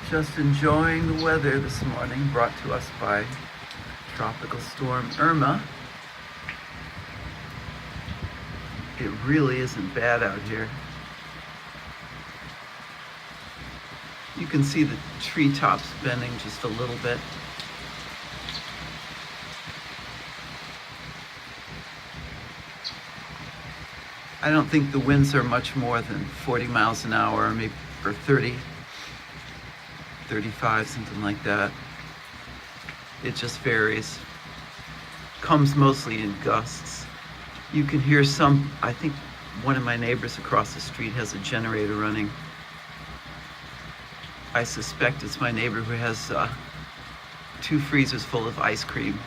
Just enjoying the weather this morning, brought to us by Tropical Storm Irma. It really isn't bad out here. You can see the treetops bending just a little bit. I don't think the winds are much more than 40 miles an hour, maybe, or 30, 35, something like that. It just varies. Comes mostly in gusts. You can hear some, I think one of my neighbors across the street has a generator running. I suspect it's my neighbor who has 2 freezers full of ice cream.